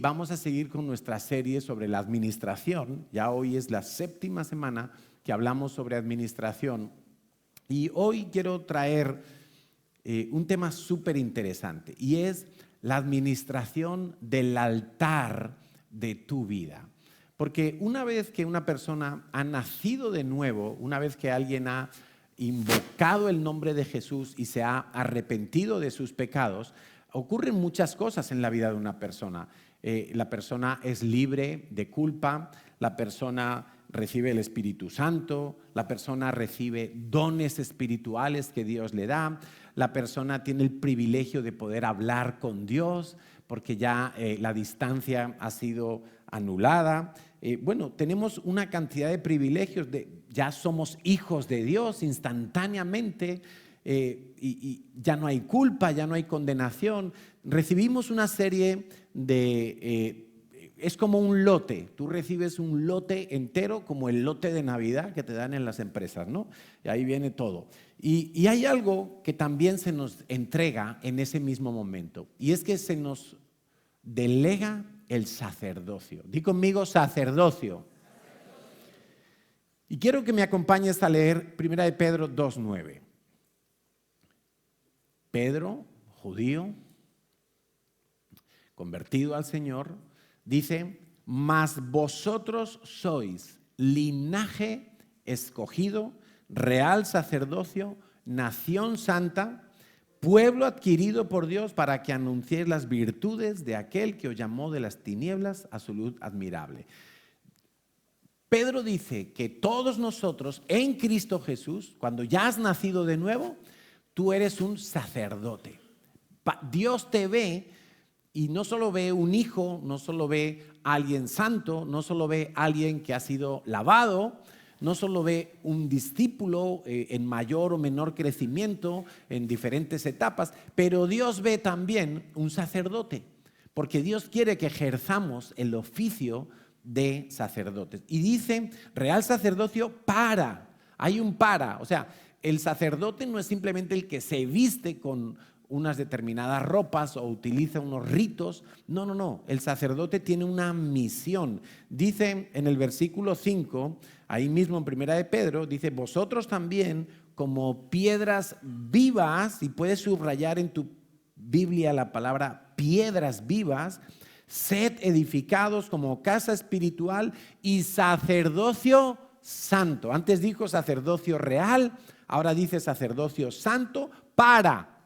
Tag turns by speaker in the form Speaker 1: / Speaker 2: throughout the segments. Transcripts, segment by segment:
Speaker 1: vamos a seguir con nuestra serie sobre la administración. Ya hoy es la 7ª semana que hablamos sobre administración. Y hoy quiero traer un tema súper interesante y es la administración del altar de tu vida. Porque una vez que una persona ha nacido de nuevo, una vez que alguien ha invocado el nombre de Jesús y se ha arrepentido de sus pecados, ocurren muchas cosas en la vida de una persona. La persona es libre de culpa, la persona recibe el Espíritu Santo, la persona recibe dones espirituales que Dios le da, la persona tiene el privilegio de poder hablar con Dios porque ya la distancia ha sido anulada. Bueno, tenemos una cantidad de privilegios, ya somos hijos de Dios instantáneamente. Y ya no hay culpa, ya no hay condenación. Recibimos una serie de... es como un lote. Tú recibes un lote entero, como el lote de Navidad que te dan en las empresas, ¿no? Y ahí viene todo. Y hay algo que también se nos entrega en ese mismo momento. Y es que se nos delega el sacerdocio. Di conmigo, sacerdocio. Y quiero que me acompañes a leer 1 de Pedro 2:9. Pedro, judío, convertido al Señor, dice: mas vosotros sois linaje escogido, real sacerdocio, nación santa, pueblo adquirido por Dios para que anunciéis las virtudes de aquel que os llamó de las tinieblas a su luz admirable. Pedro dice que todos nosotros en Cristo Jesús, cuando ya has nacido de nuevo, tú eres un sacerdote. Dios te ve y no solo ve un hijo, no solo ve a alguien santo, no solo ve a alguien que ha sido lavado, no solo ve un discípulo en mayor o menor crecimiento en diferentes etapas, pero Dios ve también un sacerdote, porque Dios quiere que ejerzamos el oficio de sacerdotes. Y dice real sacerdocio hay un o sea, el sacerdote no es simplemente el que se viste con unas determinadas ropas o utiliza unos ritos. No. El sacerdote tiene una misión. Dice en el versículo 5, ahí mismo en 1 de Pedro, dice: vosotros también como piedras vivas, y puedes subrayar en tu Biblia la palabra piedras vivas, sed edificados como casa espiritual y sacerdocio santo. Antes dijo sacerdocio real, ahora dice sacerdocio santo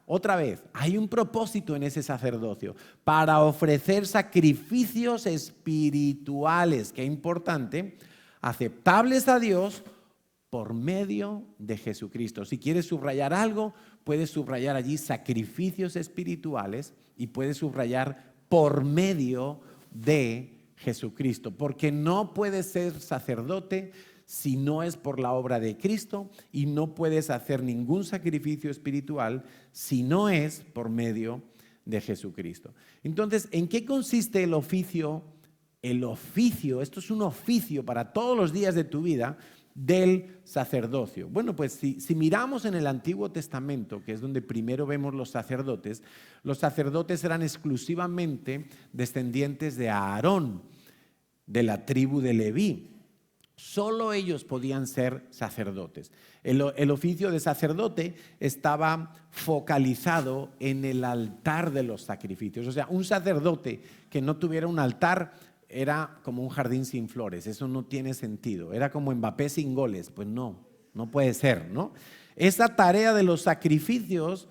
Speaker 1: otra vez, hay un propósito en ese sacerdocio, para ofrecer sacrificios espirituales, que es importante, aceptables a Dios por medio de Jesucristo. Si quieres subrayar algo, puedes subrayar allí sacrificios espirituales y puedes subrayar por medio de Jesucristo, porque no puedes ser sacerdote si no es por la obra de Cristo, y no puedes hacer ningún sacrificio espiritual si no es por medio de Jesucristo. Entonces, ¿en qué consiste el oficio? Esto es un oficio para todos los días de tu vida del sacerdocio. Bueno, pues si miramos en el Antiguo Testamento, que es donde primero vemos los sacerdotes eran exclusivamente descendientes de Aarón, de la tribu de Leví. Solo ellos podían ser sacerdotes. El oficio de sacerdote estaba focalizado en el altar de los sacrificios. O sea, un sacerdote que no tuviera un altar era como un jardín sin flores. Eso no tiene sentido. Era como Mbappé sin goles. Pues no puede ser, ¿no? Esa tarea de los sacrificios,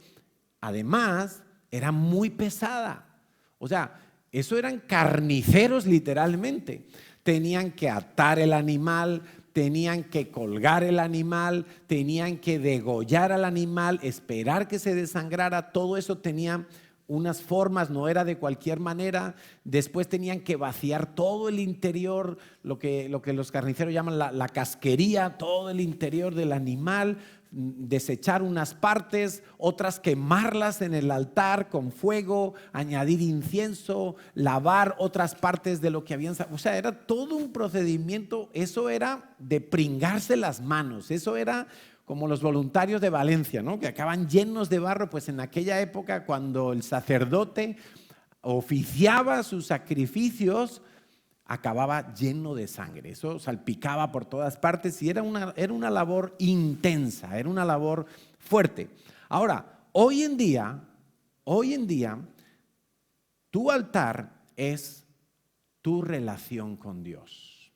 Speaker 1: además, era muy pesada. O sea, eso eran carniceros literalmente. Tenían que atar el animal, tenían que colgar el animal, tenían que degollar al animal, esperar que se desangrara. Todo eso tenía unas formas, no era de cualquier manera. Después tenían que vaciar todo el interior, lo que los carniceros llaman la casquería, todo el interior del animal, desechar unas partes, otras quemarlas en el altar con fuego, añadir incienso, lavar otras partes de lo que habían. O sea, era todo un procedimiento. Eso era de pringarse las manos. Eso era como los voluntarios de Valencia, ¿no? Que acaban llenos de barro. Pues en aquella época, cuando el sacerdote oficiaba sus sacrificios, acababa lleno de sangre. Eso salpicaba por todas partes y era una labor intensa, era una labor fuerte. Ahora, hoy en día, tu altar es tu relación con Dios.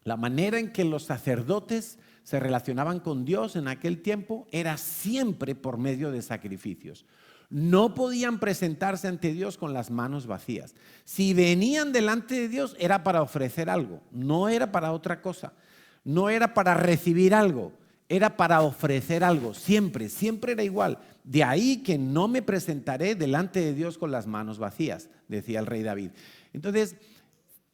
Speaker 1: La manera en que los sacerdotes se relacionaban con Dios en aquel tiempo era siempre por medio de sacrificios. No podían presentarse ante Dios con las manos vacías. Si venían delante de Dios era para ofrecer algo, no era para otra cosa. No era para recibir algo, era para ofrecer algo. Siempre era igual. De ahí que no me presentaré delante de Dios con las manos vacías, decía el rey David. Entonces,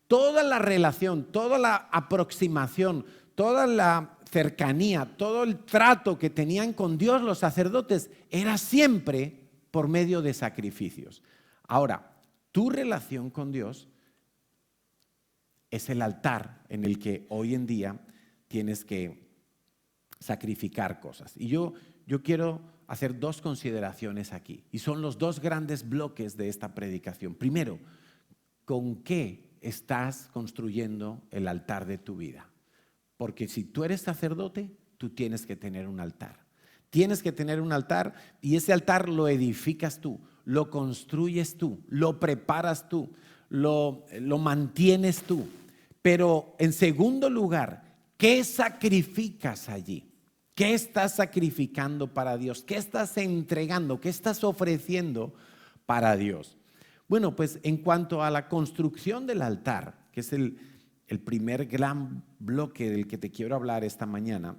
Speaker 1: toda la relación, toda la aproximación, toda la cercanía, todo el trato que tenían con Dios los sacerdotes era siempre por medio de sacrificios. Ahora, tu relación con Dios es el altar en el que hoy en día tienes que sacrificar cosas. Y yo quiero hacer dos consideraciones aquí, y son los dos grandes bloques de esta predicación. Primero, ¿con qué estás construyendo el altar de tu vida? Porque si tú eres sacerdote, tú tienes que tener un altar. Tienes que tener un altar y ese altar lo edificas tú, lo construyes tú, lo preparas tú, lo mantienes tú. Pero en segundo lugar, ¿qué sacrificas allí? ¿Qué estás sacrificando para Dios? ¿Qué estás entregando? ¿Qué estás ofreciendo para Dios? Bueno, pues en cuanto a la construcción del altar, que es el primer gran bloque del que te quiero hablar esta mañana,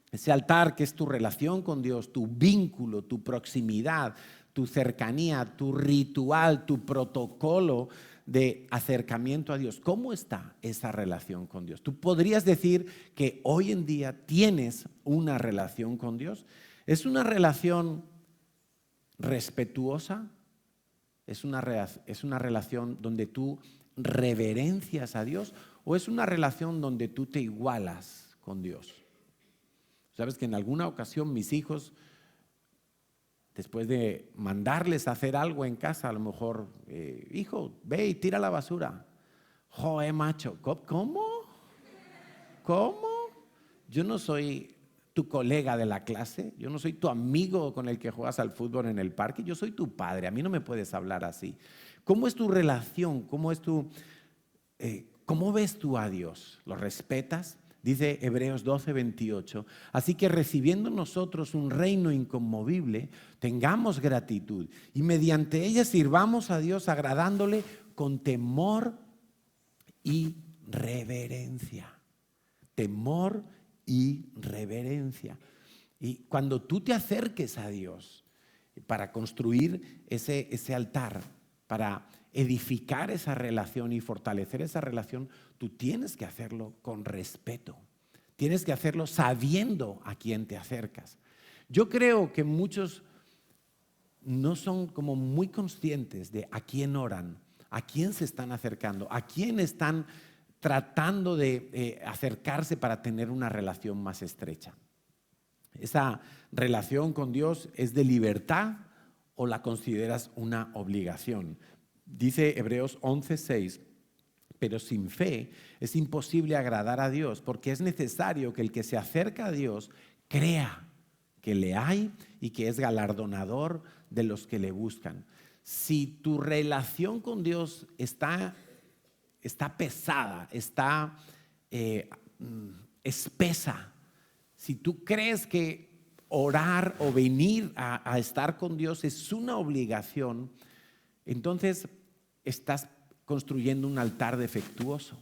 Speaker 1: ese altar que es tu relación con Dios, tu vínculo, tu proximidad, tu cercanía, tu ritual, tu protocolo de acercamiento a Dios. ¿Cómo está esa relación con Dios? ¿Tú podrías decir que hoy en día tienes una relación con Dios? ¿Es una relación respetuosa? ¿Es una relación donde tú reverencias a Dios? ¿O es una relación donde tú te igualas con Dios? Sabes que en alguna ocasión mis hijos, después de mandarles a hacer algo en casa, a lo mejor, hijo, ve y tira la basura. Joder, macho, ¿cómo? Yo no soy tu colega de la clase, yo no soy tu amigo con el que juegas al fútbol en el parque, yo soy tu padre, a mí no me puedes hablar así. ¿Cómo es tu relación? ¿Cómo ves tú a Dios? ¿Lo respetas? Dice Hebreos 12:28, así que recibiendo nosotros un reino inconmovible, tengamos gratitud y mediante ella sirvamos a Dios agradándole con temor y reverencia. Temor y reverencia. Y cuando tú te acerques a Dios para construir ese altar, para edificar esa relación y fortalecer esa relación, tú tienes que hacerlo con respeto. Tienes que hacerlo sabiendo a quién te acercas. Yo creo que muchos no son como muy conscientes de a quién oran, a quién se están acercando, a quién están tratando de acercarse para tener una relación más estrecha. ¿Esa relación con Dios es de libertad o la consideras una obligación? Dice Hebreos 11:6, pero sin fe es imposible agradar a Dios, porque es necesario que el que se acerca a Dios crea que le hay y que es galardonador de los que le buscan. Si tu relación con Dios está pesada, está espesa, si tú crees que orar o venir a estar con Dios es una obligación, entonces estás construyendo un altar defectuoso,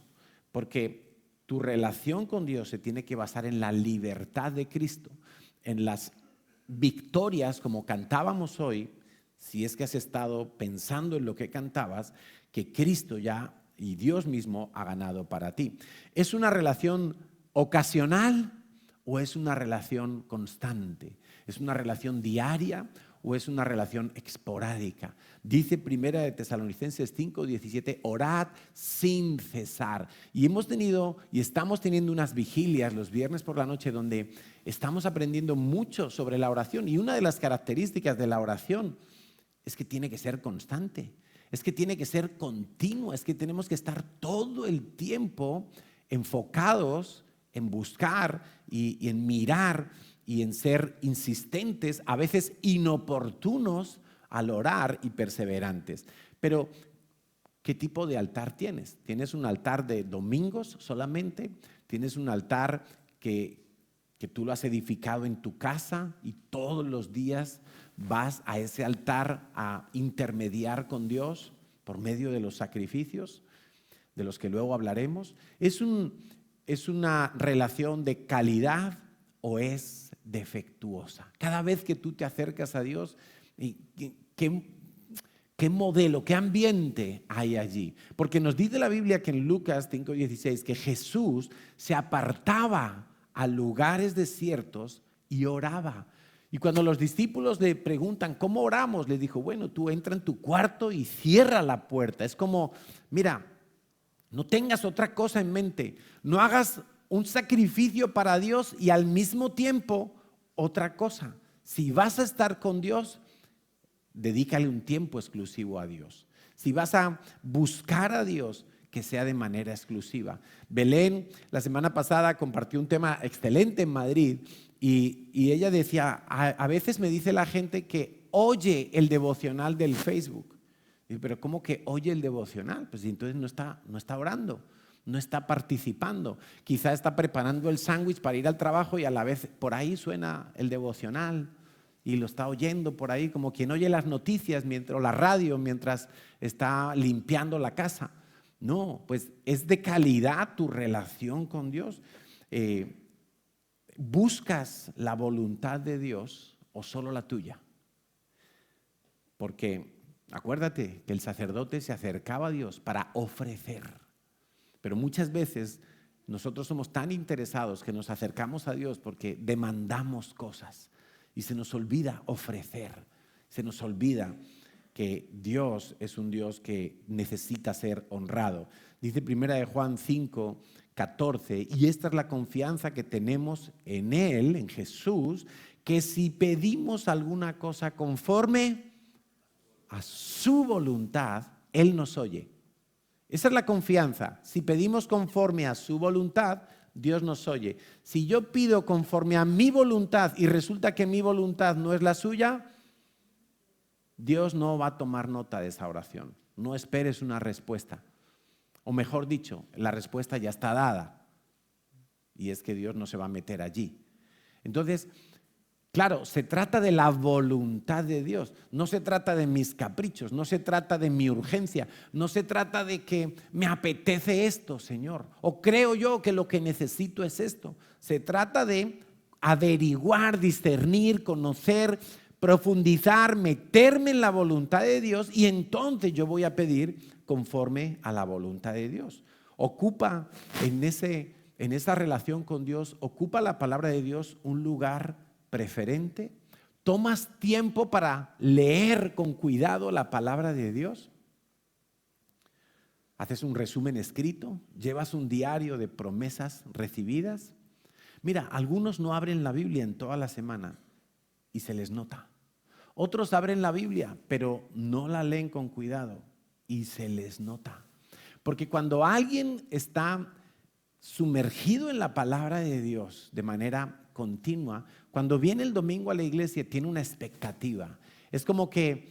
Speaker 1: porque tu relación con Dios se tiene que basar en la libertad de Cristo, en las victorias, como cantábamos hoy, si es que has estado pensando en lo que cantabas, que Cristo ya y Dios mismo ha ganado para ti. ¿Es una relación ocasional o es una relación constante? ¿Es una relación diaria o es una relación esporádica? Dice Primera de Tesalonicenses 5:17, orad sin cesar. Y hemos tenido y estamos teniendo unas vigilias los viernes por la noche donde estamos aprendiendo mucho sobre la oración. Y una de las características de la oración es que tiene que ser constante. Es que tiene que ser continua, es que tenemos que estar todo el tiempo enfocados en buscar y en mirar y en ser insistentes, a veces inoportunos al orar y perseverantes. Pero, ¿qué tipo de altar tienes? ¿Tienes un altar de domingos solamente? ¿Tienes un altar que tú lo has edificado en tu casa y todos los días vas a ese altar a intermediar con Dios por medio de los sacrificios, de los que luego hablaremos? ¿Es una relación de calidad o es defectuosa? Cada vez que tú te acercas a Dios, ¿qué modelo, qué ambiente hay allí? Porque nos dice la Biblia que en Lucas 5:16 que Jesús se apartaba a lugares desiertos y oraba. Y cuando los discípulos le preguntan, ¿cómo oramos? Le dijo, bueno, tú entra en tu cuarto y cierra la puerta. Es como, mira, no tengas otra cosa en mente. No hagas un sacrificio para Dios y al mismo tiempo otra cosa. Si vas a estar con Dios, dedícale un tiempo exclusivo a Dios. Si vas a buscar a Dios, que sea de manera exclusiva. Belén, la semana pasada, compartió un tema excelente en Madrid y ella decía, a veces me dice la gente que oye el devocional del Facebook. Digo, pero ¿cómo que oye el devocional? Pues entonces no está orando, no está participando. Quizá está preparando el sándwich para ir al trabajo y a la vez por ahí suena el devocional y lo está oyendo por ahí como quien oye las noticias o la radio mientras está limpiando la casa. No, pues es de calidad tu relación con Dios. ¿Buscas la voluntad de Dios o solo la tuya? Porque acuérdate que el sacerdote se acercaba a Dios para ofrecer. Pero muchas veces nosotros somos tan interesados que nos acercamos a Dios porque demandamos cosas y se nos olvida ofrecer, se nos olvida que Dios es un Dios que necesita ser honrado. Dice 1 Juan 5:14, y esta es la confianza que tenemos en Él, en Jesús, que si pedimos alguna cosa conforme a su voluntad, Él nos oye. Esa es la confianza. Si pedimos conforme a su voluntad, Dios nos oye. Si yo pido conforme a mi voluntad y resulta que mi voluntad no es la suya, Dios no va a tomar nota de esa oración. No esperes una respuesta. O mejor dicho, la respuesta ya está dada. Y es que Dios no se va a meter allí. Entonces, claro, se trata de la voluntad de Dios. No se trata de mis caprichos, no se trata de mi urgencia, no se trata de que me apetece esto, Señor. O creo yo que lo que necesito es esto. Se trata de averiguar, discernir, conocer, profundizar, meterme en la voluntad de Dios y entonces yo voy a pedir conforme a la voluntad de Dios. Ocupa en esa relación con Dios, ocupa la palabra de Dios un lugar preferente. ¿Tomas tiempo para leer con cuidado la palabra de Dios? ¿Haces un resumen escrito? ¿Llevas un diario de promesas recibidas? Mira, algunos no abren la Biblia en toda la semana y se les nota. Otros abren la Biblia, pero no la leen con cuidado y se les nota. Porque cuando alguien está sumergido en la palabra de Dios de manera continua, cuando viene el domingo a la iglesia tiene una expectativa. Es como que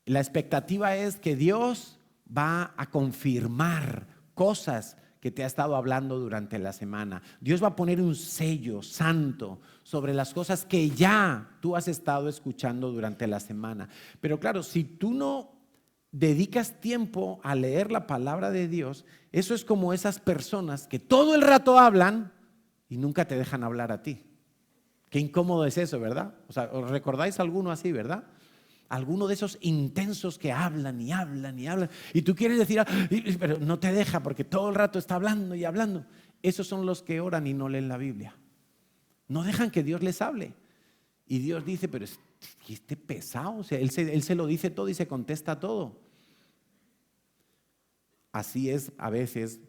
Speaker 1: la expectativa es que Dios va a confirmar cosas que te ha estado hablando durante la semana. Dios va a poner un sello santo sobre las cosas que ya tú has estado escuchando durante la semana. Pero claro, si tú no dedicas tiempo a leer la palabra de Dios, eso es como esas personas que todo el rato hablan y nunca te dejan hablar a ti. Qué incómodo es eso, ¿verdad? O sea, ¿os recordáis alguno así, verdad? Alguno de esos intensos que hablan y hablan y hablan y tú quieres decir, pero no te deja porque todo el rato está hablando y hablando. Esos son los que oran y no leen la Biblia. No dejan que Dios les hable. Y Dios dice, pero este pesado, o sea, él se lo dice todo y se contesta todo. Así es a veces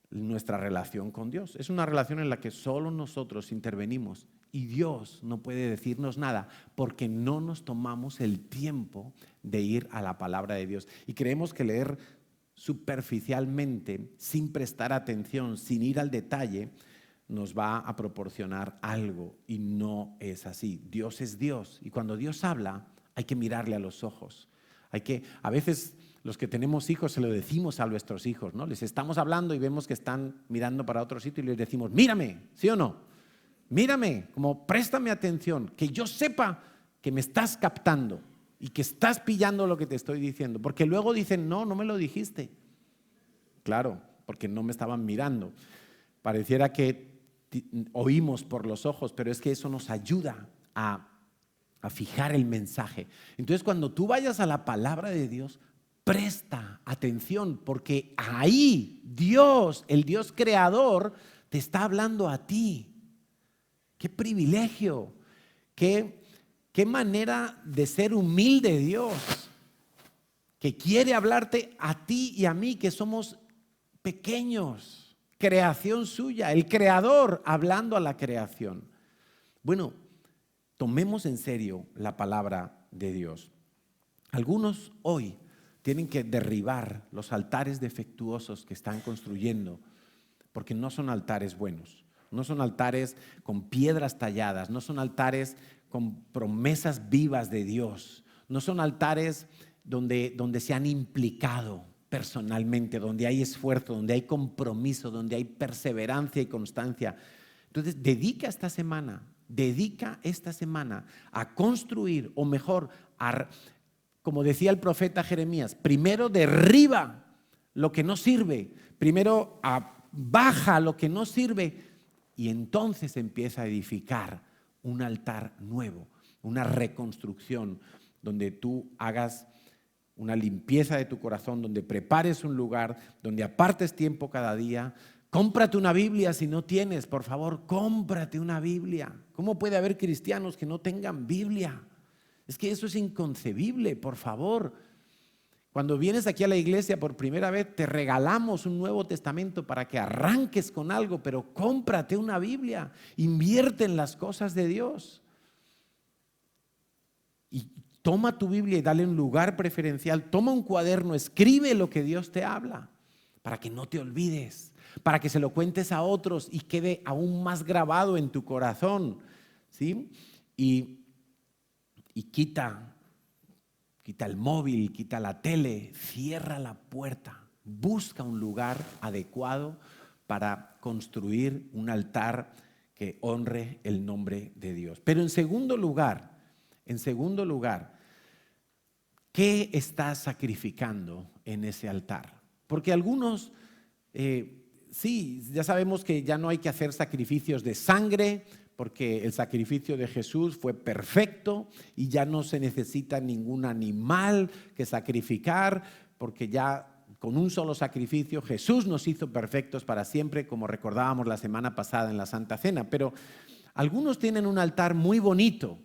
Speaker 1: nuestra relación con Dios. Es una relación en la que solo nosotros intervenimos y Dios no puede decirnos nada porque no nos tomamos el tiempo de ir a la palabra de Dios. Y creemos que leer superficialmente, sin prestar atención, sin ir al detalle, nos va a proporcionar algo, y no es así. Dios es Dios, y cuando Dios habla hay que mirarle a los ojos. A veces los que tenemos hijos se lo decimos a nuestros hijos, ¿no? Les estamos hablando y vemos que están mirando para otro sitio y les decimos, mírame, ¿sí o no? Mírame, como préstame atención, que yo sepa que me estás captando y que estás pillando lo que te estoy diciendo. Porque luego dicen, no me lo dijiste. Claro, porque no me estaban mirando. Pareciera que oímos por los ojos, pero es que eso nos ayuda a fijar el mensaje. Entonces, cuando tú vayas a la palabra de Dios, presta atención, porque ahí Dios, el Dios creador, te está hablando a ti. ¡Qué privilegio! ¡Qué manera de ser humilde Dios! Que quiere hablarte a ti y a mí, que somos pequeños, creación suya, el creador hablando a la creación. Bueno, tomemos en serio la palabra de Dios. Algunos hoy tienen que derribar los altares defectuosos que están construyendo, porque no son altares buenos, no son altares con piedras talladas, no son altares con promesas vivas de Dios, no son altares donde se han implicado personalmente, donde hay esfuerzo, donde hay compromiso, donde hay perseverancia y constancia. Entonces, dedica esta semana a construir, o mejor, como decía el profeta Jeremías, primero derriba lo que no sirve, primero baja lo que no sirve, y entonces empieza a edificar un altar nuevo, una reconstrucción, donde tú hagas una limpieza de tu corazón, donde prepares un lugar, donde apartes tiempo cada día. Cómprate una Biblia si no tienes, por favor, cómprate una Biblia. ¿Cómo puede haber cristianos que no tengan Biblia? Es que eso es inconcebible, por favor. Cuando vienes aquí a la iglesia por primera vez, te regalamos un Nuevo Testamento para que arranques con algo, pero cómprate una Biblia, invierte en las cosas de Dios. Y toma tu Biblia y dale un lugar preferencial, toma un cuaderno, escribe lo que Dios te habla, para que no te olvides, para que se lo cuentes a otros y quede aún más grabado en tu corazón, ¿sí? Y quita el móvil, quita la tele, cierra la puerta, busca un lugar adecuado para construir un altar que honre el nombre de Dios. Pero en segundo lugar, ¿qué estás sacrificando en ese altar? Porque algunos, sí, ya sabemos que ya no hay que hacer sacrificios de sangre, porque el sacrificio de Jesús fue perfecto y ya no se necesita ningún animal que sacrificar, porque ya con un solo sacrificio Jesús nos hizo perfectos para siempre, como recordábamos la semana pasada en la Santa Cena. Pero algunos tienen un altar muy bonito,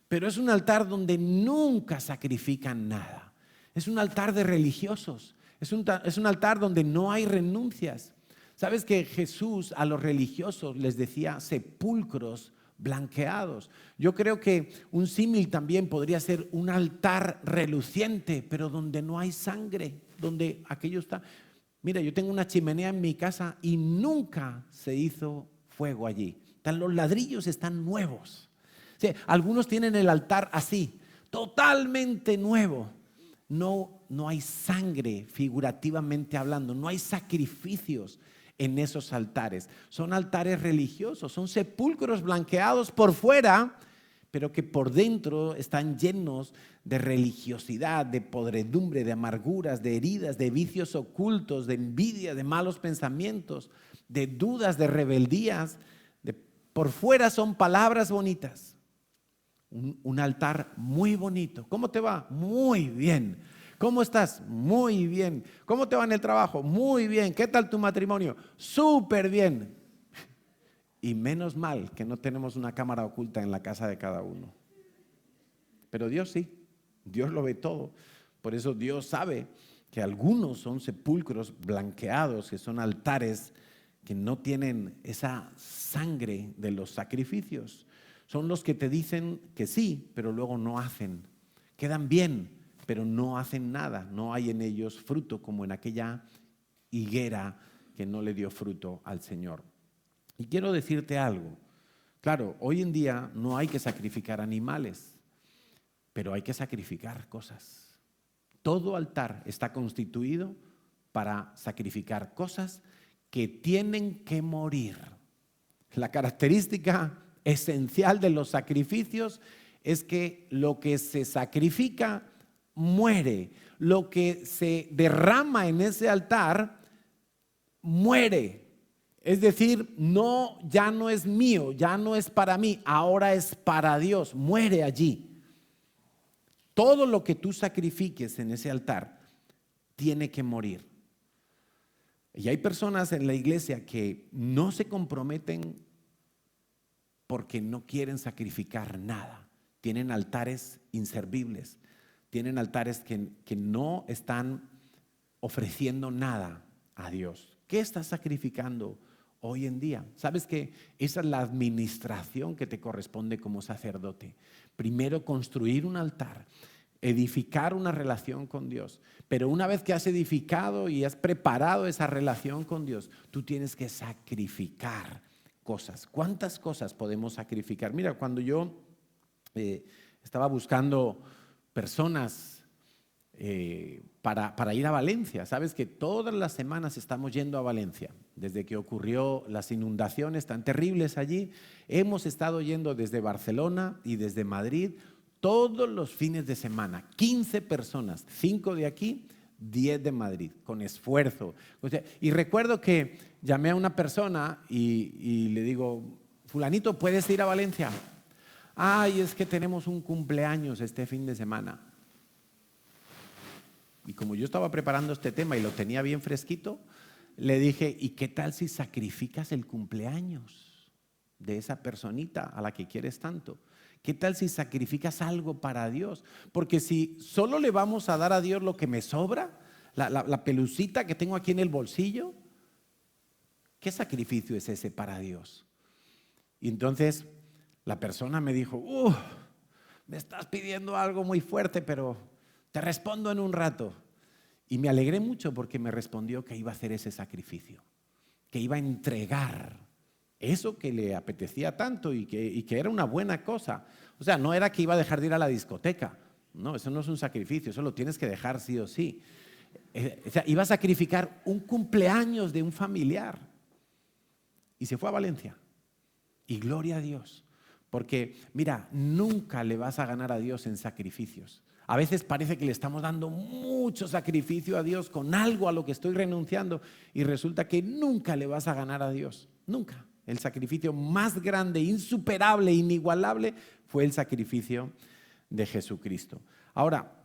Speaker 1: pero es un altar donde nunca sacrifican nada. Es un altar de religiosos, es un altar donde no hay renuncias. ¿Sabes que Jesús a los religiosos les decía sepulcros blanqueados? Yo creo que un símil también podría ser un altar reluciente, pero donde no hay sangre, donde aquello está. Mira, yo tengo una chimenea en mi casa y nunca se hizo fuego allí. Los ladrillos están nuevos. O sea, algunos tienen el altar así, totalmente nuevo. No hay sangre, figurativamente hablando, no hay sacrificios en esos altares. Son altares religiosos, son sepulcros blanqueados por fuera, pero que por dentro están llenos de religiosidad, de podredumbre, de amarguras, de heridas, de vicios ocultos, de envidia, de malos pensamientos, de dudas, de rebeldías. Por fuera son palabras bonitas. Un altar muy bonito. ¿Cómo te va? Muy bien. ¿Cómo estás? Muy bien. ¿Cómo te va en el trabajo? Muy bien. ¿Qué tal tu matrimonio? Súper bien. Y menos mal que no tenemos una cámara oculta en la casa de cada uno. Pero Dios sí. Dios lo ve todo. Por eso Dios sabe que algunos son sepulcros blanqueados, que son altares que no tienen esa sangre de los sacrificios. Son los que te dicen que sí, pero luego no hacen. Quedan bien, pero no hacen nada. No hay en ellos fruto, como en aquella higuera que no le dio fruto al Señor. Y quiero decirte algo. Claro, hoy en día no hay que sacrificar animales, pero hay que sacrificar cosas. Todo altar está constituido para sacrificar cosas que tienen que morir. La característica esencial de los sacrificios es que lo que se sacrifica muere. Lo que se derrama en ese altar muere. Es decir, ya no es mío, ya no es para mí, ahora es para Dios. Muere allí. Todo lo que tú sacrifiques en ese altar tiene que morir. Y hay personas en la iglesia que no se comprometen porque no quieren sacrificar nada. Tienen altares inservibles, tienen altares que no están ofreciendo nada a Dios. ¿Qué estás sacrificando hoy en día? ¿Sabes que esa es la administración que te corresponde como sacerdote? Primero construir un altar, edificar una relación con Dios. Pero una vez que has edificado y has preparado esa relación con Dios, tú tienes que sacrificar cosas. ¿Cuántas cosas podemos sacrificar? Mira, cuando yo estaba buscando personas para ir a Valencia, sabes que todas las semanas estamos yendo a Valencia. Desde que ocurrió las inundaciones tan terribles allí, hemos estado yendo desde Barcelona y desde Madrid todos los fines de semana, 15 personas, 5 de aquí, 10 de Madrid, con esfuerzo. O sea, y recuerdo que llamé a una persona y le digo, fulanito, ¿puedes ir a Valencia? Ay, es que tenemos un cumpleaños este fin de semana. Y como yo estaba preparando este tema y lo tenía bien fresquito, le dije, ¿y qué tal si sacrificas el cumpleaños de esa personita a la que quieres tanto? ¿Qué tal si sacrificas algo para Dios? Porque si solo le vamos a dar a Dios lo que me sobra, la pelucita que tengo aquí en el bolsillo, ¿qué sacrificio es ese para Dios? Y entonces la persona me dijo, me estás pidiendo algo muy fuerte, pero te respondo en un rato. Y me alegré mucho porque me respondió que iba a hacer ese sacrificio, que iba a entregar eso que le apetecía tanto y que era una buena cosa. O sea, no era que iba a dejar de ir a la discoteca. No, eso no es un sacrificio, eso lo tienes que dejar sí o sí. O sea, iba a sacrificar un cumpleaños de un familiar. Y se fue a Valencia. Y gloria a Dios. Porque, mira, nunca le vas a ganar a Dios en sacrificios. A veces parece que le estamos dando mucho sacrificio a Dios con algo a lo que estoy renunciando y resulta que nunca le vas a ganar a Dios. Nunca. El sacrificio más grande, insuperable, inigualable fue el sacrificio de Jesucristo. Ahora,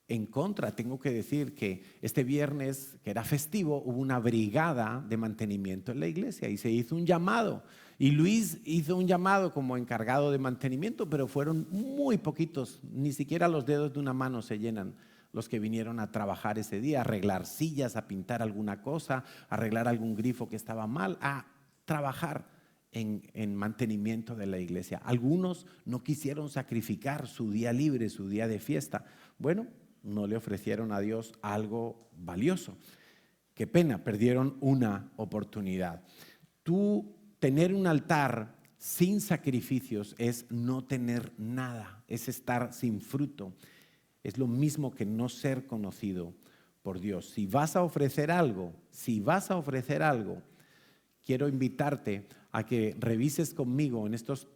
Speaker 1: en contra, tengo que decir que este viernes, que era festivo, hubo una brigada de mantenimiento en la iglesia y se hizo un llamado. Y Luis hizo un llamado como encargado de mantenimiento, pero fueron muy poquitos, ni siquiera los dedos de una mano se llenan los que vinieron a trabajar ese día, a arreglar sillas, a pintar alguna cosa, a arreglar algún grifo que estaba mal, a trabajar en mantenimiento de la iglesia. Algunos no quisieron sacrificar su día libre, su día de fiesta. Bueno, no le ofrecieron a Dios algo valioso. Qué pena, perdieron una oportunidad. Tener un altar sin sacrificios es no tener nada, es estar sin fruto. Es lo mismo que no ser conocido por Dios. Si vas a ofrecer algo, quiero invitarte a que revises conmigo en estos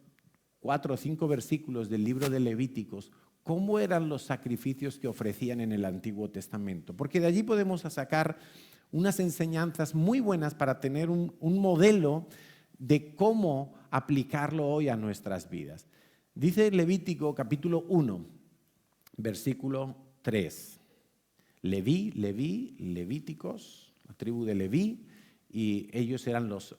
Speaker 1: 4 o 5 versículos del libro de Levíticos cómo eran los sacrificios que ofrecían en el Antiguo Testamento. Porque de allí podemos sacar unas enseñanzas muy buenas para tener un modelo de cómo aplicarlo hoy a nuestras vidas. Dice Levítico capítulo 1, versículo 3. Levíticos, la tribu de Leví, y ellos eran los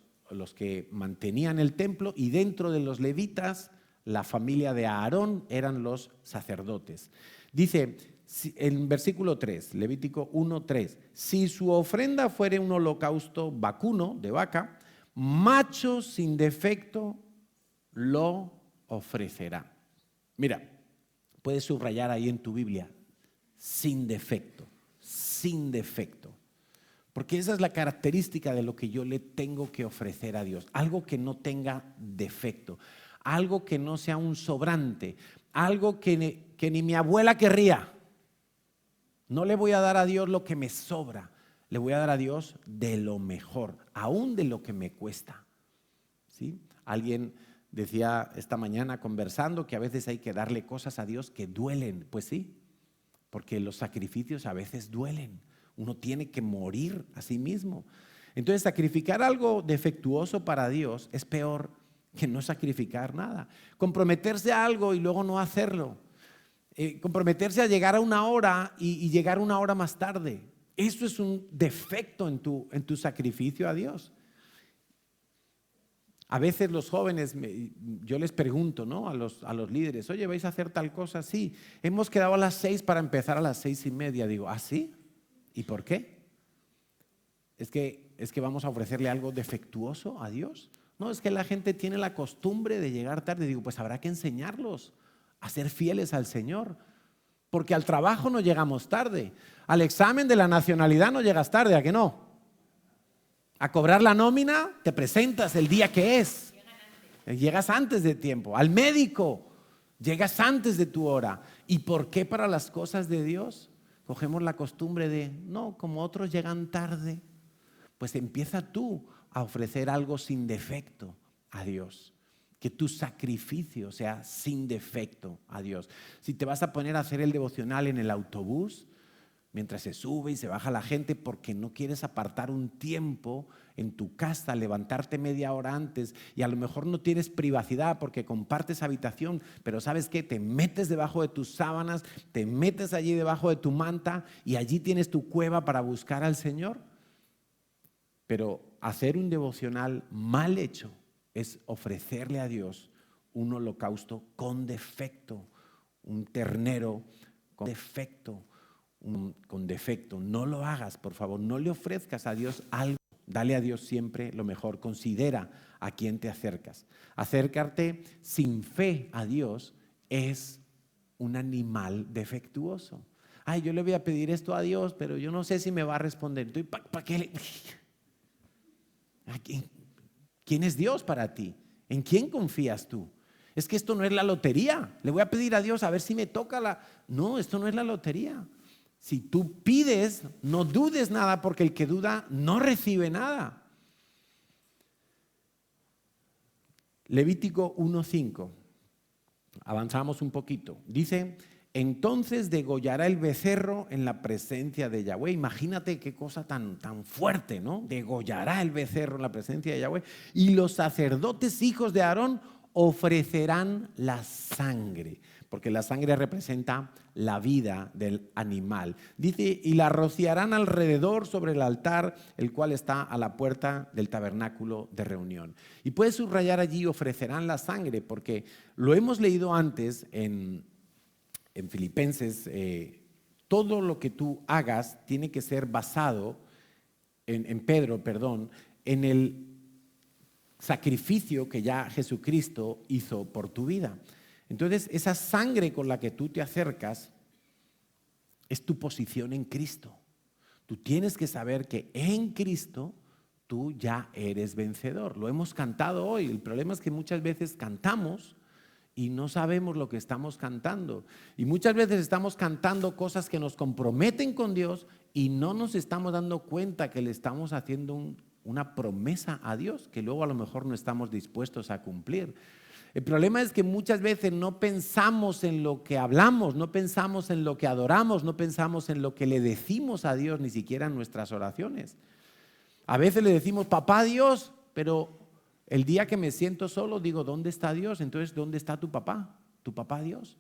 Speaker 1: que mantenían el templo, y dentro de los levitas, la familia de Aarón eran los sacerdotes. Dice en versículo 3, Levítico 1:3, si su ofrenda fuere un holocausto vacuno de vaca, macho sin defecto lo ofrecerá. Mira, puedes subrayar ahí en tu Biblia, sin defecto, sin defecto. Porque esa es la característica de lo que yo le tengo que ofrecer a Dios. Algo que no tenga defecto, algo que no sea un sobrante, algo que ni mi abuela querría. No le voy a dar a Dios lo que me sobra, le voy a dar a Dios de lo mejor, aún de lo que me cuesta. ¿Sí? Alguien decía esta mañana conversando que a veces hay que darle cosas a Dios que duelen. Pues sí, porque los sacrificios a veces duelen. Uno tiene que morir a sí mismo. Entonces, sacrificar algo defectuoso para Dios es peor que no sacrificar nada. Comprometerse a algo y luego no hacerlo. Comprometerse a llegar a una hora y llegar una hora más tarde. Eso es un defecto en tu sacrificio a Dios. A veces los jóvenes, yo les pregunto, ¿no?, a los líderes, oye, ¿vais a hacer tal cosa? Sí, hemos quedado a las 6 para empezar a las 6:30. Digo, ¿ah, sí? ¿Y por qué? ¿Es que vamos a ofrecerle algo defectuoso a Dios? No, es que la gente tiene la costumbre de llegar tarde. Digo, pues habrá que enseñarlos a ser fieles al Señor. Porque al trabajo no llegamos tarde. Al examen de la nacionalidad no llegas tarde, ¿a qué no? A cobrar la nómina te presentas el día que es. Llegas antes de tiempo. Al médico llegas antes de tu hora. ¿Y por qué para las cosas de Dios cogemos la costumbre de, no, como otros llegan tarde? Pues empieza tú a ofrecer algo sin defecto a Dios. Que tu sacrificio sea sin defecto a Dios. Si te vas a poner a hacer el devocional en el autobús, mientras se sube y se baja la gente, porque no quieres apartar un tiempo en tu casa, levantarte media hora antes, y a lo mejor no tienes privacidad porque compartes habitación, pero ¿sabes qué? Te metes debajo de tus sábanas, te metes allí debajo de tu manta y allí tienes tu cueva para buscar al Señor. Pero hacer un devocional mal hecho es ofrecerle a Dios un holocausto con defecto, un ternero con defecto. Con defecto. No lo hagas, por favor. No le ofrezcas a Dios algo. Dale a Dios siempre lo mejor. Considera a quién te acercas. Acércate sin fe a Dios es un animal defectuoso. Ay, yo le voy a pedir esto a Dios, pero yo no sé si me va a responder. ¿Para qué le? ¿Quién es Dios para ti? ¿En quién confías tú? Es que esto no es la lotería. Le voy a pedir a Dios a ver si me toca la... No, esto no es la lotería. Si tú pides, no dudes nada, porque el que duda no recibe nada. Levítico 1:5. Avanzamos un poquito. Dice, entonces degollará el becerro en la presencia de Yahweh. Imagínate qué cosa tan fuerte, ¿no? Degollará el becerro en la presencia de Yahweh. Y los sacerdotes hijos de Aarón ofrecerán la sangre, porque la sangre representa la vida del animal. Dice, y la rociarán alrededor sobre el altar, el cual está a la puerta del tabernáculo de reunión. Y puedes subrayar allí, ofrecerán la sangre, porque lo hemos leído antes en Filipenses. Todo lo que tú hagas tiene que ser basado, en Pedro, en el sacrificio que ya Jesucristo hizo por tu vida. Entonces, esa sangre con la que tú te acercas es tu posición en Cristo. Tú tienes que saber que en Cristo tú ya eres vencedor. Lo hemos cantado hoy. El problema es que muchas veces cantamos y no sabemos lo que estamos cantando. Y muchas veces estamos cantando cosas que nos comprometen con Dios y no nos estamos dando cuenta que le estamos haciendo una promesa a Dios que luego a lo mejor no estamos dispuestos a cumplir. El problema es que muchas veces no pensamos en lo que hablamos, no pensamos en lo que adoramos, no pensamos en lo que le decimos a Dios, ni siquiera en nuestras oraciones. A veces le decimos, papá Dios, pero el día que me siento solo digo, ¿dónde está Dios? Entonces, ¿dónde está tu papá? ¿Tu papá Dios?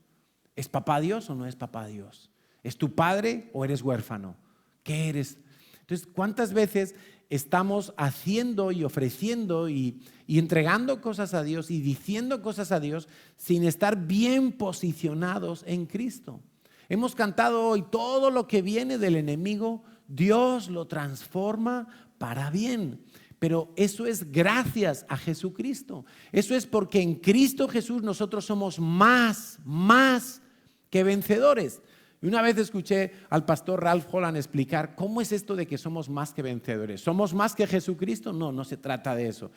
Speaker 1: ¿Es papá Dios o no es papá Dios? ¿Es tu padre o eres huérfano? ¿Qué eres? Entonces, ¿cuántas veces estamos haciendo y ofreciendo y entregando cosas a Dios y diciendo cosas a Dios sin estar bien posicionados en Cristo? Hemos cantado hoy, todo lo que viene del enemigo, Dios lo transforma para bien. Pero eso es gracias a Jesucristo. Eso es porque en Cristo Jesús nosotros somos más que vencedores. Y una vez escuché al pastor Ralph Holland explicar cómo es esto de que somos más que vencedores. ¿Somos más que Jesucristo? No, no se trata de eso.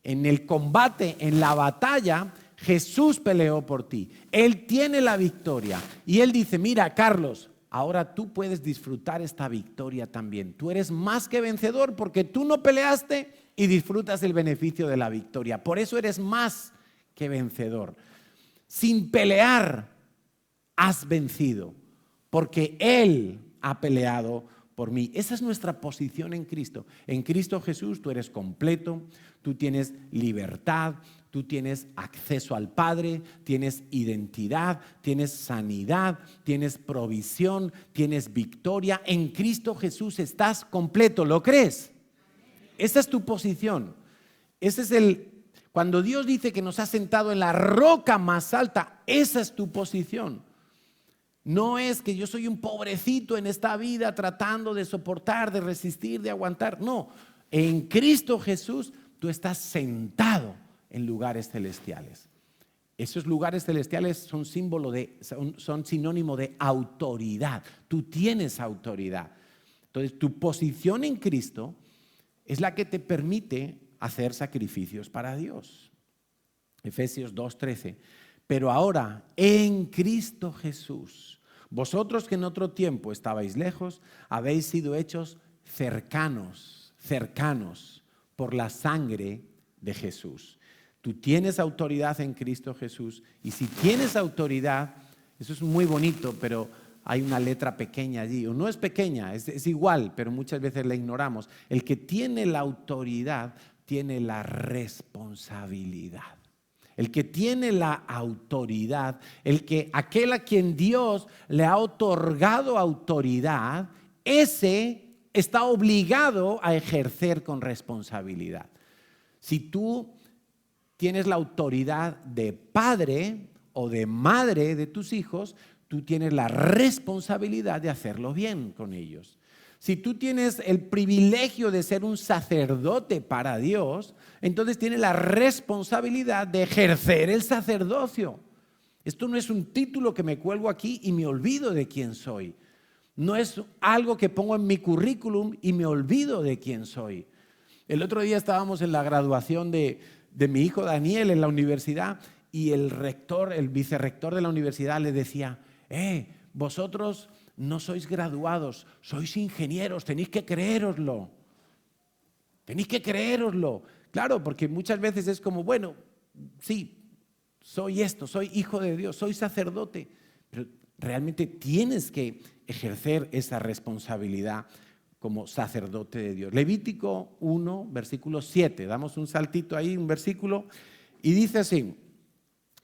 Speaker 1: En el combate, en la batalla, Jesús peleó por ti. Él tiene la victoria. Y Él dice, mira, Carlos, ahora tú puedes disfrutar esta victoria también. Tú eres más que vencedor porque tú no peleaste y disfrutas el beneficio de la victoria. Por eso eres más que vencedor. Sin pelear, has vencido, porque Él ha peleado por mí. Esa es nuestra posición en Cristo. En Cristo Jesús tú eres completo, tú tienes libertad, tú tienes acceso al Padre, tienes identidad, tienes sanidad, tienes provisión, tienes victoria. En Cristo Jesús estás completo. ¿Lo crees? Esa es tu posición. Cuando Dios dice que nos ha sentado en la roca más alta, esa es tu posición. No es que yo soy un pobrecito en esta vida tratando de soportar, de resistir, de aguantar. No, en Cristo Jesús tú estás sentado en lugares celestiales. Esos lugares celestiales son sinónimo de autoridad. Tú tienes autoridad. Entonces, tu posición en Cristo es la que te permite hacer sacrificios para Dios. Efesios 2:13. Pero ahora, en Cristo Jesús, vosotros que en otro tiempo estabais lejos, habéis sido hechos cercanos por la sangre de Jesús. Tú tienes autoridad en Cristo Jesús, y si tienes autoridad, eso es muy bonito, pero hay una letra pequeña allí, o no es pequeña, es igual, pero muchas veces la ignoramos. El que tiene la autoridad tiene la responsabilidad. El que tiene la autoridad, aquel a quien Dios le ha otorgado autoridad, ese está obligado a ejercer con responsabilidad. Si tú tienes la autoridad de padre o de madre de tus hijos, tú tienes la responsabilidad de hacerlo bien con ellos. Si tú tienes el privilegio de ser un sacerdote para Dios, entonces tienes la responsabilidad de ejercer el sacerdocio. Esto no es un título que me cuelgo aquí y me olvido de quién soy. No es algo que pongo en mi currículum y me olvido de quién soy. El otro día estábamos en la graduación de mi hijo Daniel en la universidad, y el vicerrector de la universidad le decía, vosotros no sois graduados, sois ingenieros, tenéis que creéroslo. Tenéis que creéroslo. Claro, porque muchas veces es como, bueno, sí, soy esto, soy hijo de Dios, soy sacerdote, pero realmente tienes que ejercer esa responsabilidad como sacerdote de Dios. Levítico 1, versículo 7, damos un saltito ahí, un versículo, y dice así: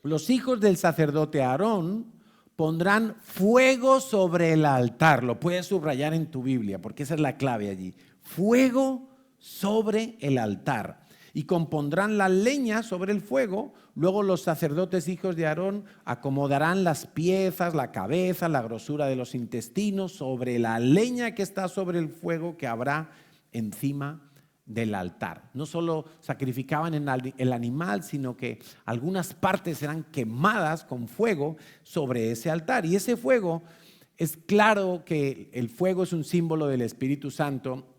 Speaker 1: los hijos del sacerdote Aarón pondrán fuego sobre el altar. Lo puedes subrayar en tu Biblia porque esa es la clave allí. Fuego sobre el altar. Y compondrán la leña sobre el fuego. Luego los sacerdotes hijos de Aarón acomodarán las piezas, la cabeza, la grosura de los intestinos sobre la leña que está sobre el fuego que habrá encima del altar. No solo sacrificaban el animal, sino que algunas partes eran quemadas con fuego sobre ese altar. Y ese fuego, es claro que el fuego es un símbolo del Espíritu Santo.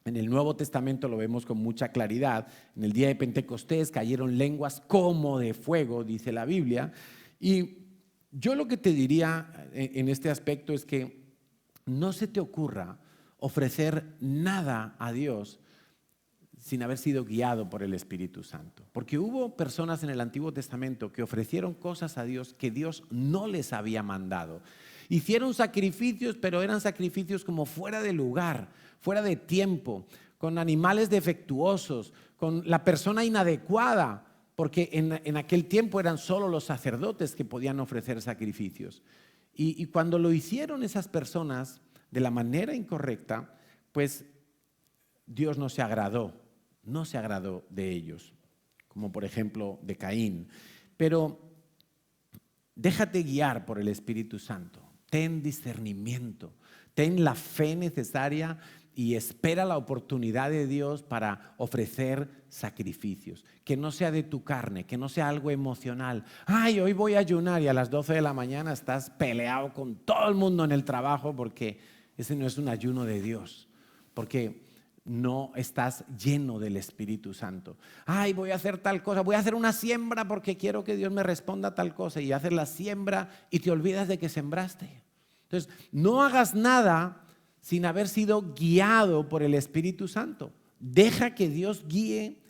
Speaker 1: En el Nuevo Testamento lo vemos con mucha claridad. En el día de Pentecostés cayeron lenguas como de fuego, dice la Biblia. Y yo lo que te diría en este aspecto es que no se te ocurra ofrecer nada a Dios sin haber sido guiado por el Espíritu Santo. Porque hubo personas en el Antiguo Testamento que ofrecieron cosas a Dios que Dios no les había mandado. Hicieron sacrificios, pero eran sacrificios como fuera de lugar, fuera de tiempo, con animales defectuosos, con la persona inadecuada, porque en aquel tiempo eran solo los sacerdotes que podían ofrecer sacrificios. Y cuando lo hicieron esas personas de la manera incorrecta, pues Dios no se agradó de ellos, como por ejemplo de Caín. Pero déjate guiar por el Espíritu Santo, ten discernimiento, ten la fe necesaria y espera la oportunidad de Dios para ofrecer sacrificios. Que no sea de tu carne, que no sea algo emocional. Ay, hoy voy a ayunar y a las 12 de la mañana estás peleado con todo el mundo en el trabajo, porque ese no es un ayuno de Dios. Porque no estás lleno del Espíritu Santo. Ay, voy a hacer tal cosa, voy a hacer una siembra porque quiero que Dios me responda tal cosa, y haces la siembra y te olvidas de que sembraste. Entonces, no hagas nada sin haber sido guiado por el Espíritu Santo. Deja que Dios guíe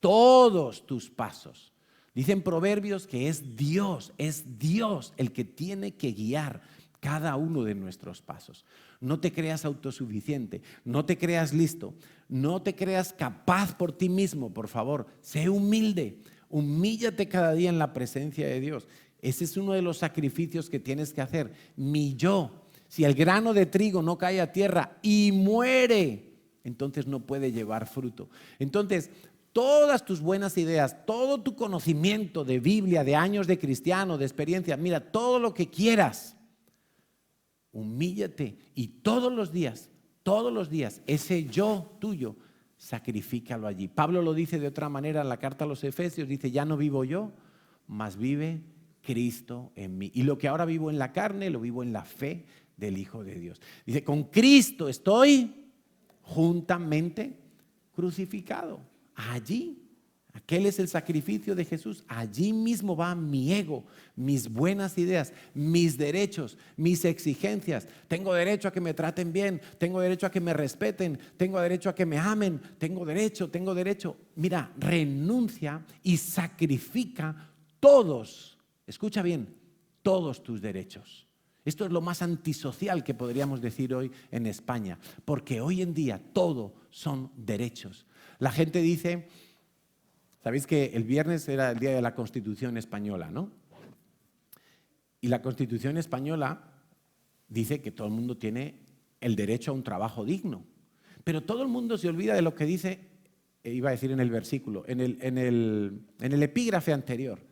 Speaker 1: todos tus pasos. Dicen Proverbios que es Dios el que tiene que guiar cada uno de nuestros pasos. No te creas autosuficiente, no te creas listo, no te creas capaz por ti mismo, por favor. Sé humilde, humíllate cada día en la presencia de Dios. Ese es uno de los sacrificios que tienes que hacer. Mi yo, si el grano de trigo no cae a tierra y muere, entonces no puede llevar fruto. Entonces, todas tus buenas ideas, todo tu conocimiento de Biblia, de años de cristiano, de experiencia, mira, todo lo que quieras, humíllate y todos los días, ese yo tuyo, sacrifícalo allí. Pablo lo dice de otra manera en la carta a los Efesios, dice, ya no vivo yo, mas vive Cristo en mí. Y lo que ahora vivo en la carne, lo vivo en la fe del Hijo de Dios. Dice, con Cristo estoy juntamente crucificado. Allí, aquel es el sacrificio de Jesús. Allí mismo va mi ego, mis buenas ideas, mis derechos, mis exigencias. Tengo derecho a que me traten bien, tengo derecho a que me respeten, tengo derecho a que me amen, tengo derecho. Mira, renuncia y sacrifica todos, escucha bien, todos tus derechos. Esto es lo más antisocial que podríamos decir hoy en España, porque hoy en día todo son derechos. La gente dice, sabéis que el viernes era el día de la Constitución española, ¿no? Y la Constitución española dice que todo el mundo tiene el derecho a un trabajo digno, pero todo el mundo se olvida de lo que dice, iba a decir en el versículo, en el epígrafe anterior.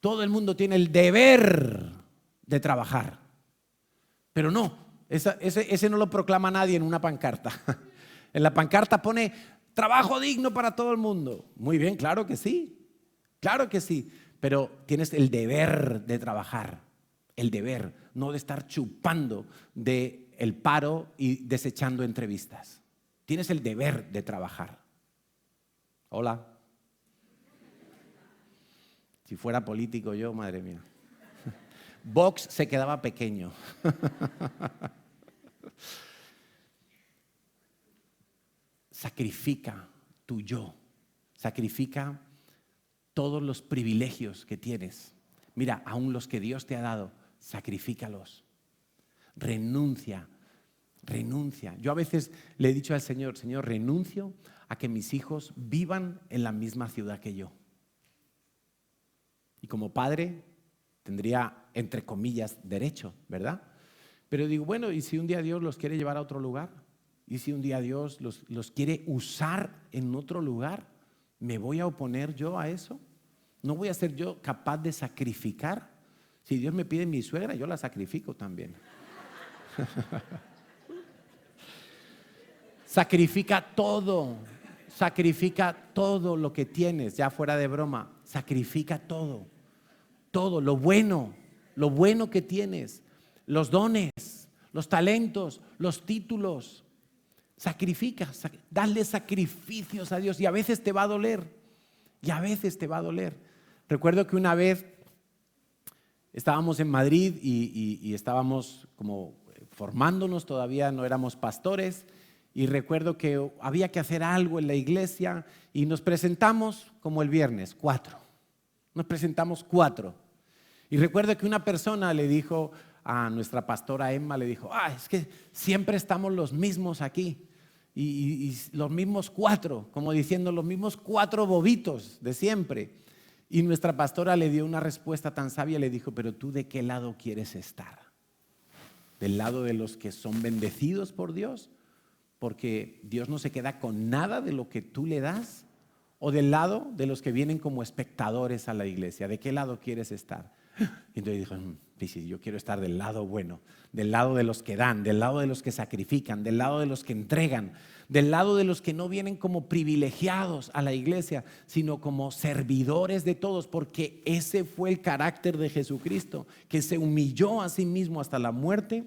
Speaker 1: Todo el mundo tiene el deber de trabajar. Pero no, ese no lo proclama nadie en una pancarta. En la pancarta pone trabajo digno para todo el mundo. Muy bien, claro que sí, pero tienes el deber de trabajar, el deber, no de estar chupando del paro y desechando entrevistas. Tienes el deber de trabajar. Hola. Si fuera político yo, madre mía. Vox se quedaba pequeño. Sacrifica tu yo, sacrifica todos los privilegios que tienes. Mira, aún los que Dios te ha dado, sacrifícalos. Renuncia. Yo a veces le he dicho al Señor, Señor, renuncio a que mis hijos vivan en la misma ciudad que yo. Y como padre tendría, entre comillas, derecho, ¿verdad? Pero digo, bueno, ¿y si un día Dios los quiere llevar a otro lugar? ¿Y si un día Dios los quiere usar en otro lugar? ¿Me voy a oponer yo a eso? ¿No voy a ser yo capaz de sacrificar? Si Dios me pide mi suegra, yo la sacrifico también. Sacrifica todo lo que tienes, ya fuera de broma, sacrifica todo, lo bueno que tienes, los dones, los talentos, los títulos. Sacrifica, dale sacrificios a Dios y a veces te va a doler, Recuerdo que una vez estábamos en Madrid y estábamos como formándonos, todavía no éramos pastores, y recuerdo que había que hacer algo en la iglesia y nos presentamos como el viernes, 4. Nos presentamos 4. Y recuerdo que una persona le dijo a nuestra pastora Emma, le dijo, es que siempre estamos los mismos aquí. Y los mismos 4, como diciendo los mismos 4 bobitos de siempre. Y nuestra pastora le dio una respuesta tan sabia, le dijo, pero ¿tú de qué lado quieres estar? ¿Del lado de los que son bendecidos por Dios? Porque Dios no se queda con nada de lo que tú le das. ¿O del lado de los que vienen como espectadores a la iglesia? ¿De qué lado quieres estar? Y entonces dijo, Sí, yo quiero estar del lado bueno, del lado de los que dan, del lado de los que sacrifican, del lado de los que entregan, del lado de los que no vienen como privilegiados a la iglesia, sino como servidores de todos, porque ese fue el carácter de Jesucristo, que se humilló a sí mismo hasta la muerte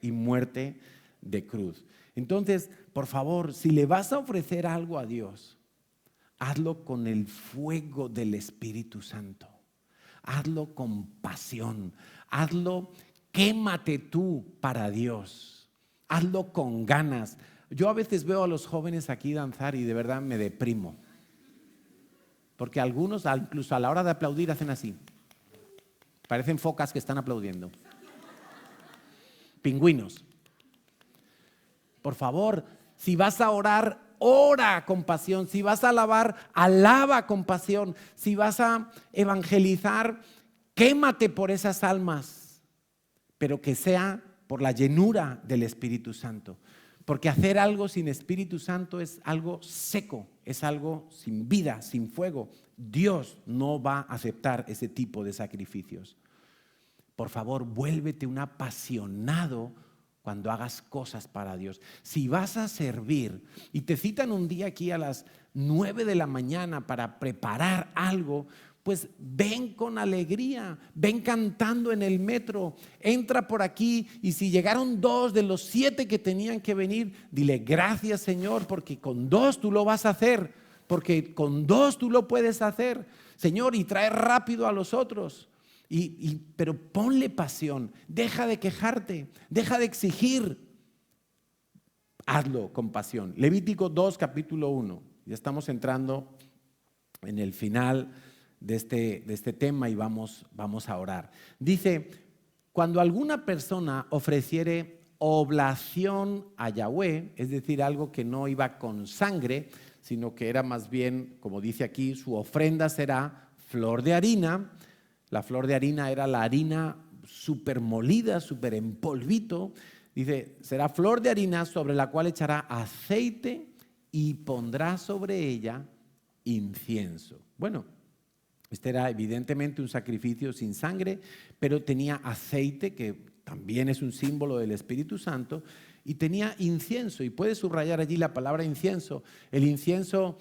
Speaker 1: y muerte de cruz. Entonces, por favor, si le vas a ofrecer algo a Dios, hazlo con el fuego del Espíritu Santo. Hazlo con pasión, hazlo, quémate tú para Dios, hazlo con ganas. Yo a veces veo a los jóvenes aquí danzar y de verdad me deprimo, porque algunos incluso a la hora de aplaudir hacen así, parecen focas que están aplaudiendo, pingüinos. Por favor, si vas a orar, ora con pasión. Si vas a alabar, alaba con pasión. Si vas a evangelizar, quémate por esas almas, pero que sea por la llenura del Espíritu Santo. Porque hacer algo sin Espíritu Santo es algo seco, es algo sin vida, sin fuego. Dios no va a aceptar ese tipo de sacrificios. Por favor, vuélvete un apasionado cuando hagas cosas para Dios. Si vas a servir y te citan un día aquí a las 9 de la mañana para preparar algo, pues ven con alegría, ven cantando en el metro, entra por aquí y si llegaron 2 de los 7 que tenían que venir, dile gracias Señor, porque con 2 tú lo vas a hacer, porque con 2 tú lo puedes hacer, Señor, y trae rápido a los otros. Pero ponle pasión, deja de quejarte, deja de exigir, hazlo con pasión. Levítico 2, capítulo 1, ya estamos entrando en el final de este tema y vamos a orar. Dice, cuando alguna persona ofreciere oblación a Yahweh, es decir, algo que no iba con sangre, sino que era más bien, como dice aquí, su ofrenda será flor de harina. La flor de harina era la harina súper molida, súper en polvito. Dice, será flor de harina sobre la cual echará aceite y pondrá sobre ella incienso. Bueno, este era evidentemente un sacrificio sin sangre, pero tenía aceite, que también es un símbolo del Espíritu Santo, y tenía incienso. Y puedes subrayar allí la palabra incienso. El incienso...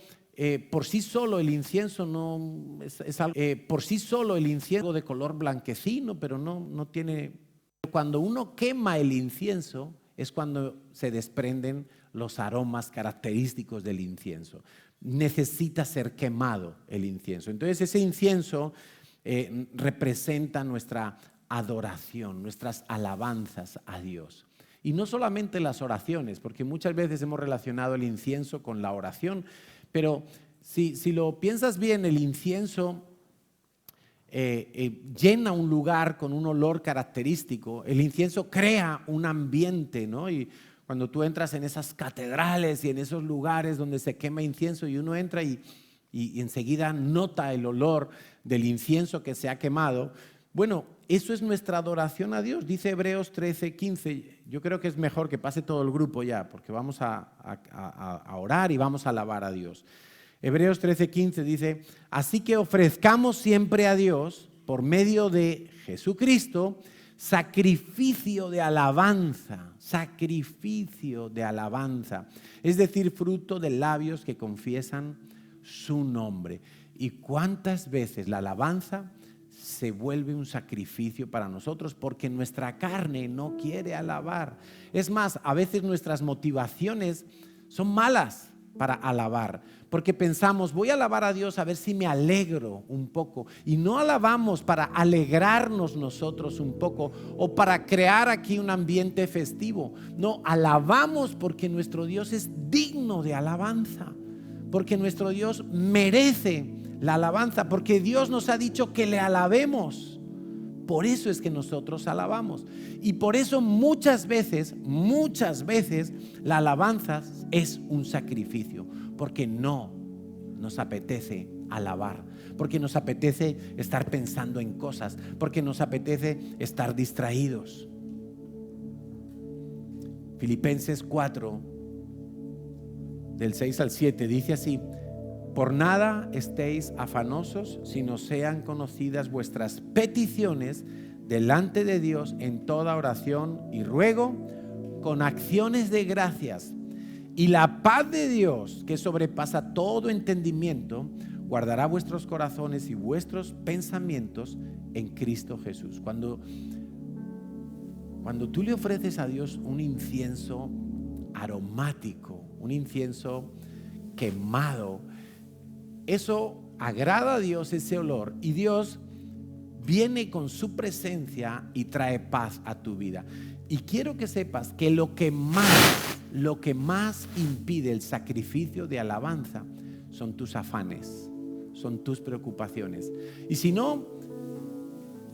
Speaker 1: por sí solo el incienso no es algo, por sí solo el incienso de color blanquecino, pero no tiene. Cuando uno quema el incienso es cuando se desprenden los aromas característicos del incienso. Necesita ser quemado el incienso. Entonces ese incienso representa nuestra adoración, nuestras alabanzas a Dios. Y no solamente las oraciones, porque muchas veces hemos relacionado el incienso con la oración. Pero si lo piensas bien, el incienso llena un lugar con un olor característico. El incienso crea un ambiente, ¿no? Y cuando tú entras en esas catedrales y en esos lugares donde se quema incienso y uno entra y enseguida nota el olor del incienso que se ha quemado, bueno, eso es nuestra adoración a Dios. Dice Hebreos 13:15. Yo creo que es mejor que pase todo el grupo ya, porque vamos a orar y vamos a alabar a Dios. Hebreos 13:15 dice, así que ofrezcamos siempre a Dios, por medio de Jesucristo, sacrificio de alabanza, es decir, fruto de labios que confiesan su nombre. ¿Y cuántas veces la alabanza se vuelve un sacrificio para nosotros? Porque nuestra carne no quiere alabar. Es más, a veces nuestras motivaciones son malas para alabar, porque pensamos, voy a alabar a Dios a ver si me alegro un poco, y no alabamos para alegrarnos nosotros un poco o para crear aquí un ambiente festivo. No, alabamos porque nuestro Dios es digno de alabanza, porque nuestro Dios merece la alabanza, porque Dios nos ha dicho que le alabemos. Por eso es que nosotros alabamos. Y por eso muchas veces, la alabanza es un sacrificio, porque no nos apetece alabar, porque nos apetece estar pensando en cosas, porque nos apetece estar distraídos. Filipenses 4, del 6 al 7, dice así: por nada estéis afanosos, sino sean conocidas vuestras peticiones delante de Dios en toda oración y ruego con acciones de gracias. Y la paz de Dios, que sobrepasa todo entendimiento, guardará vuestros corazones y vuestros pensamientos en Cristo Jesús. Cuando tú le ofreces a Dios un incienso aromático, un incienso quemado, eso agrada a Dios, ese olor, y Dios viene con su presencia y trae paz a tu vida. Y quiero que sepas que lo que más impide el sacrificio de alabanza son tus afanes, son tus preocupaciones. Y si no,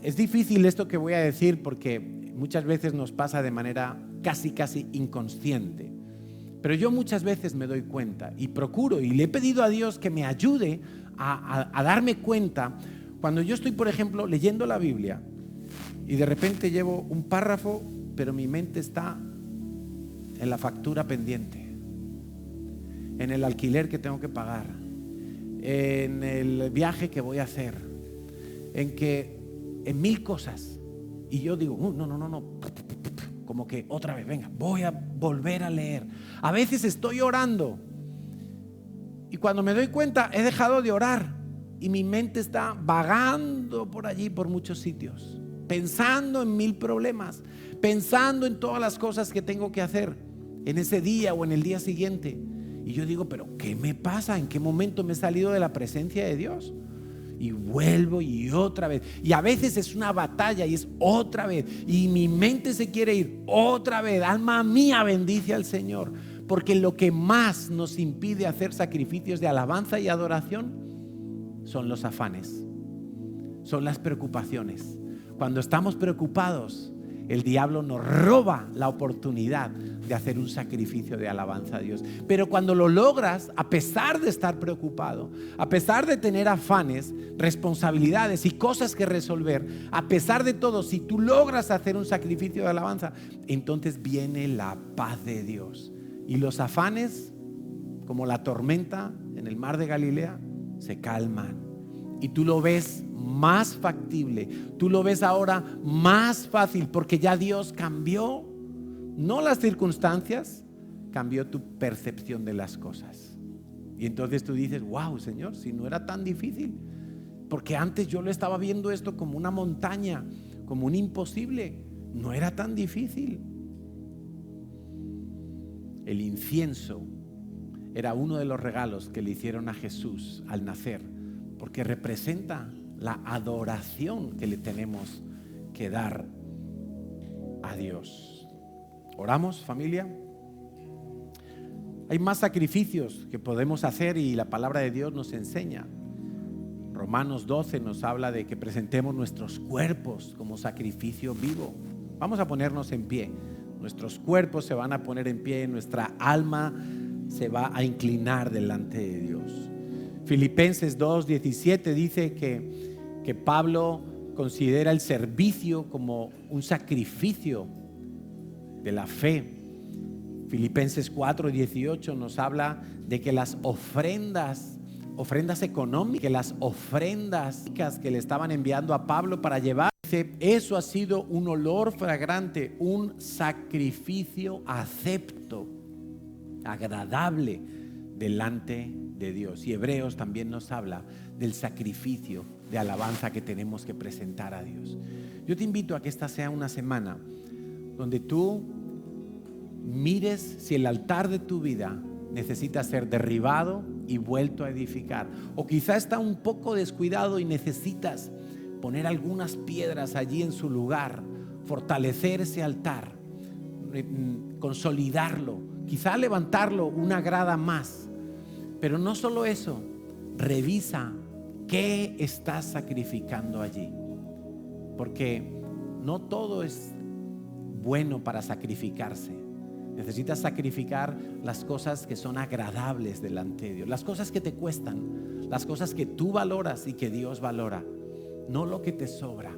Speaker 1: es difícil esto que voy a decir porque muchas veces nos pasa de manera casi inconsciente. Pero yo muchas veces me doy cuenta y procuro, y le he pedido a Dios que me ayude a darme cuenta cuando yo estoy, por ejemplo, leyendo la Biblia y de repente llevo un párrafo, pero mi mente está en la factura pendiente, en el alquiler que tengo que pagar, en el viaje que voy a hacer, en mil cosas. Y yo digo, no, como que otra vez, venga, voy a volver a leer. A veces estoy orando y cuando me doy cuenta he dejado de orar y mi mente está vagando por allí, por muchos sitios, pensando en mil problemas, pensando en todas las cosas que tengo que hacer en ese día o en el día siguiente. Y yo digo, pero ¿qué me pasa? ¿En qué momento me he salido de la presencia de Dios? Y vuelvo y otra vez. Y a veces es una batalla y es otra vez. Y mi mente se quiere ir otra vez. Alma mía, bendice al Señor. Porque lo que más nos impide hacer sacrificios de alabanza y adoración son los afanes, son las preocupaciones. Cuando estamos preocupados, el diablo nos roba la oportunidad de hacer un sacrificio de alabanza a Dios. Pero cuando lo logras, a pesar de estar preocupado, a pesar de tener afanes, responsabilidades y cosas que resolver, a pesar de todo, si tú logras hacer un sacrificio de alabanza, entonces viene la paz de Dios. Y los afanes, como la tormenta en el mar de Galilea, se calman. Y tú lo ves más factible, tú lo ves ahora más fácil, porque ya Dios cambió, no las circunstancias, cambió tu percepción de las cosas. Y entonces tú dices, wow, Señor, si no era tan difícil, porque antes yo lo estaba viendo esto como una montaña, como un imposible, no era tan difícil. El incienso era uno de los regalos que le hicieron a Jesús al nacer, porque representa la adoración que le tenemos que dar a Dios. ¿Oramos, familia? Hay más sacrificios que podemos hacer y la palabra de Dios nos enseña. Romanos 12 nos habla de que presentemos nuestros cuerpos como sacrificio vivo. Vamos a ponernos en pie. Nuestros cuerpos se van a poner en pie, nuestra alma se va a inclinar delante de Dios. Filipenses 2:17 dice que Pablo considera el servicio como un sacrificio de la fe. Filipenses 4:18 nos habla de que las ofrendas económicas, que las ofrendas que le estaban enviando a Pablo para llevar, eso ha sido un olor fragante, un sacrificio acepto, agradable delante de Dios. Y Hebreos también nos habla del sacrificio de alabanza que tenemos que presentar a Dios. Yo te invito a que esta sea una semana donde tú mires si el altar de tu vida necesita ser derribado y vuelto a edificar, o quizá está un poco descuidado y necesitas poner algunas piedras allí en su lugar, fortalecer ese altar, consolidarlo, quizá levantarlo una grada más. Pero no solo eso, revisa qué estás sacrificando allí, porque no todo es bueno para sacrificarse. Necesitas sacrificar las cosas que son agradables delante de Dios, las cosas que te cuestan, las cosas que tú valoras y que Dios valora, no lo que te sobra.